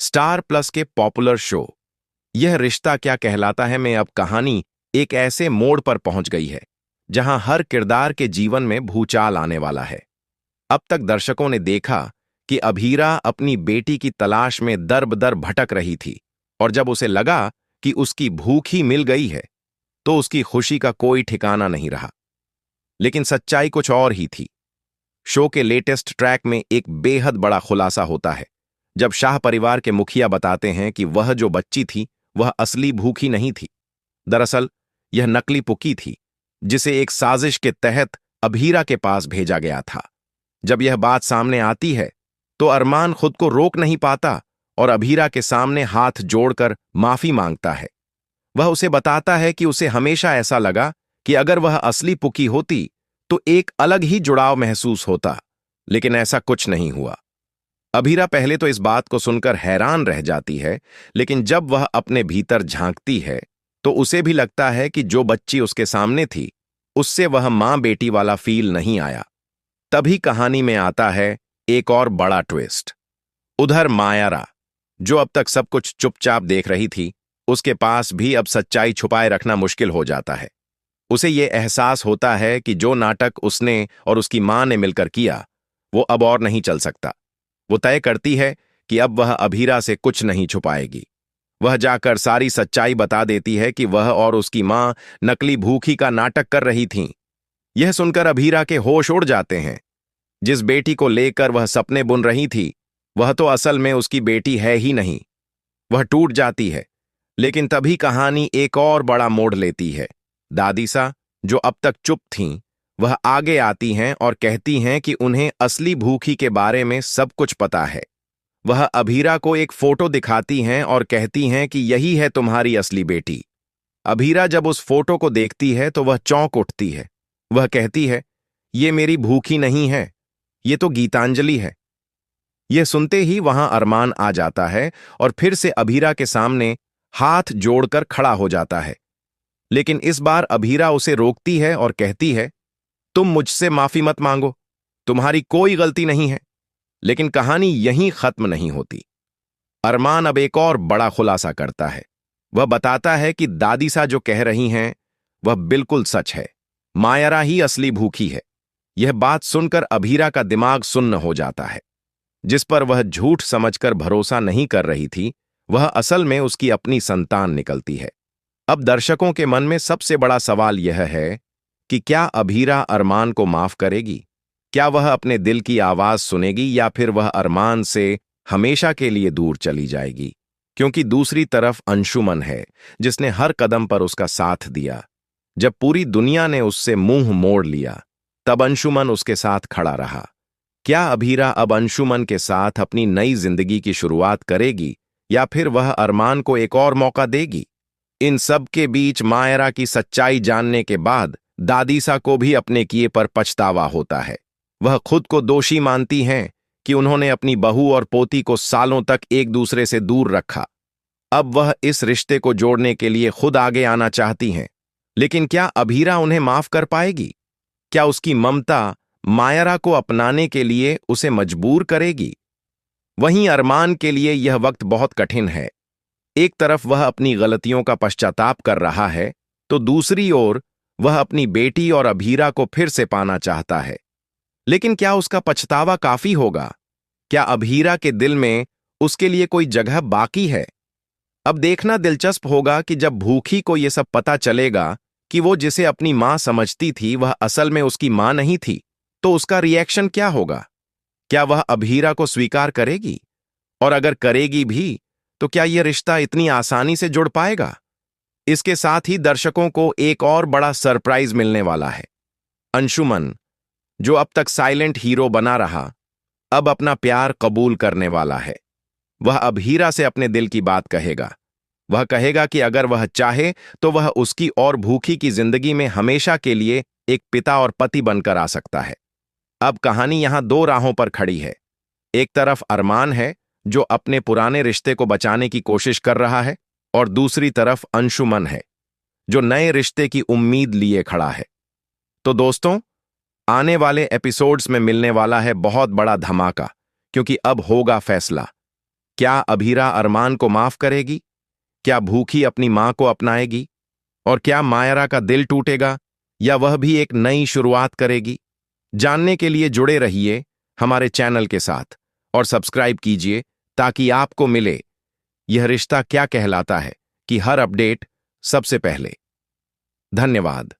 Star plus के popular show यह रिश्ता क्या कहलाता है में अब कहानी एक ऐसे मोड़ पर पहुंच गई है जहां हर किरदार के जीवन में भूचाल आने वाला है। अब तक दर्शकों ने देखा कि अभीरा अपनी बेटी की तलाश में दर-ब-दर भटक रही थी और जब उसे लगा कि उसकी भूख ही मिल गई है तो उसकी खुशी का कोई ठिकाना नहीं रहा। लेकिन सच्चाई कुछ और ही थी। शो के लेटेस्ट ट्रैक में एक बेहद बड़ा खुलासा होता है जब शाह परिवार के मुखिया बताते हैं कि वह जो बच्ची थी वह असली भूखी नहीं थी। दरअसल यह नकली पुकी थी जिसे एक साजिश के तहत अभीरा के पास भेजा गया था। जब यह बात सामने आती है तो अरमान खुद को रोक नहीं पाता और अभीरा के सामने हाथ जोड़कर माफी मांगता है। वह उसे बताता है कि उसे हमेशा ऐसा लगा कि अगर वह असली पुकी होती तो एक अलग ही जुड़ाव महसूस होता, लेकिन ऐसा कुछ नहीं हुआ। अभीरा पहले तो इस बात को सुनकर हैरान रह जाती है, लेकिन जब वह अपने भीतर झांकती है तो उसे भी लगता है कि जो बच्ची उसके सामने थी उससे वह मां बेटी वाला फील नहीं आया। तभी कहानी में आता है एक और बड़ा ट्विस्ट। उधर मायरा, जो अब तक सब कुछ चुपचाप देख रही थी, उसके पास भी अब सच्चाई छुपाए रखना मुश्किल हो जाता है। उसे यह एहसास होता है कि जो नाटक उसने और उसकी मां ने मिलकर किया वो अब और नहीं चल सकता। वो तय करती है कि अब वह अभीरा से कुछ नहीं छुपाएगी। वह जाकर सारी सच्चाई बता देती है कि वह और उसकी मां नकली भूखी का नाटक कर रही थीं। यह सुनकर अभीरा के होश उड़ जाते हैं। जिस बेटी को लेकर वह सपने बुन रही थी वह तो असल में उसकी बेटी है ही नहीं। वह टूट जाती है, लेकिन तभी कहानी एक और बड़ा मोड़ लेती है। दादीसा, जो अब तक चुप थीं, वह आगे आती हैं और कहती हैं कि उन्हें असली भूखी के बारे में सब कुछ पता है। वह अभीरा को एक फोटो दिखाती हैं और कहती हैं कि यही है तुम्हारी असली बेटी। अभीरा जब उस फोटो को देखती है तो वह चौंक उठती है। वह कहती है, ये मेरी भूखी नहीं है, ये तो गीतांजलि है। यह सुनते ही वहां अरमान आ जाता है और फिर से अभीरा के सामने हाथ जोड़कर खड़ा हो जाता है। लेकिन इस बार अभीरा उसे रोकती है और कहती है, तुम मुझसे माफी मत मांगो, तुम्हारी कोई गलती नहीं है। लेकिन कहानी यहीं खत्म नहीं होती। अरमान अब एक और बड़ा खुलासा करता है। वह बताता है कि दादीसा जो कह रही हैं वह बिल्कुल सच है। मायरा ही असली भूखी है। यह बात सुनकर अभीरा का दिमाग सुन्न हो जाता है। जिस पर वह झूठ समझकर भरोसा नहीं कर रही थी वह असल में उसकी अपनी संतान निकलती है। अब दर्शकों के मन में सबसे बड़ा सवाल यह है कि क्या अभीरा अरमान को माफ करेगी? क्या वह अपने दिल की आवाज सुनेगी या फिर वह अरमान से हमेशा के लिए दूर चली जाएगी? क्योंकि दूसरी तरफ अंशुमन है जिसने हर कदम पर उसका साथ दिया। जब पूरी दुनिया ने उससे मुंह मोड़ लिया तब अंशुमन उसके साथ खड़ा रहा। क्या अभीरा अब अंशुमन के साथ अपनी नई जिंदगी की शुरुआत करेगी या फिर वह अरमान को एक और मौका देगी? इन सब के बीच मायरा की सच्चाई जानने के बाद दादीसा को भी अपने किए पर पछतावा होता है। वह खुद को दोषी मानती हैं कि उन्होंने अपनी बहू और पोती को सालों तक एक दूसरे से दूर रखा। अब वह इस रिश्ते को जोड़ने के लिए खुद आगे आना चाहती हैं। लेकिन क्या अभीरा उन्हें माफ कर पाएगी? क्या उसकी ममता मायरा को अपनाने के लिए उसे मजबूर करेगी? वहीं अरमान के लिए यह वक्त बहुत कठिन है। एक तरफ वह अपनी गलतियों का पश्चाताप कर रहा है तो दूसरी ओर वह अपनी बेटी और अभीरा को फिर से पाना चाहता है। लेकिन क्या उसका पछतावा काफी होगा? क्या अभीरा के दिल में उसके लिए कोई जगह बाकी है? अब देखना दिलचस्प होगा कि जब भूखी को यह सब पता चलेगा कि वो जिसे अपनी मां समझती थी वह असल में उसकी मां नहीं थी, तो उसका रिएक्शन क्या होगा? क्या वह अभीरा को स्वीकार करेगी? और अगर करेगी भी तो क्या यह रिश्ता इतनी आसानी से जुड़ पाएगा? इसके साथ ही दर्शकों को एक और बड़ा सरप्राइज मिलने वाला है। अंशुमन, जो अब तक साइलेंट हीरो बना रहा, अब अपना प्यार कबूल करने वाला है। वह अभीरा से अपने दिल की बात कहेगा। वह कहेगा कि अगर वह चाहे तो वह उसकी और भूखी की जिंदगी में हमेशा के लिए एक पिता और पति बनकर आ सकता है। अब कहानी यहां दो राहों पर खड़ी है। एक तरफ अरमान है जो अपने पुराने रिश्ते को बचाने की कोशिश कर रहा है और दूसरी तरफ अंशुमन है जो नए रिश्ते की उम्मीद लिए खड़ा है। तो दोस्तों, आने वाले एपिसोड्स में मिलने वाला है बहुत बड़ा धमाका, क्योंकि अब होगा फैसला। क्या अभीरा अरमान को माफ करेगी? क्या भूखी अपनी मां को अपनाएगी? और क्या मायरा का दिल टूटेगा या वह भी एक नई शुरुआत करेगी? जानने के लिए जुड़े रहिए हमारे चैनल के साथ और सब्सक्राइब कीजिए ताकि आपको मिले यह रिश्ता क्या कहलाता है कि हर अपडेट सबसे पहले। धन्यवाद।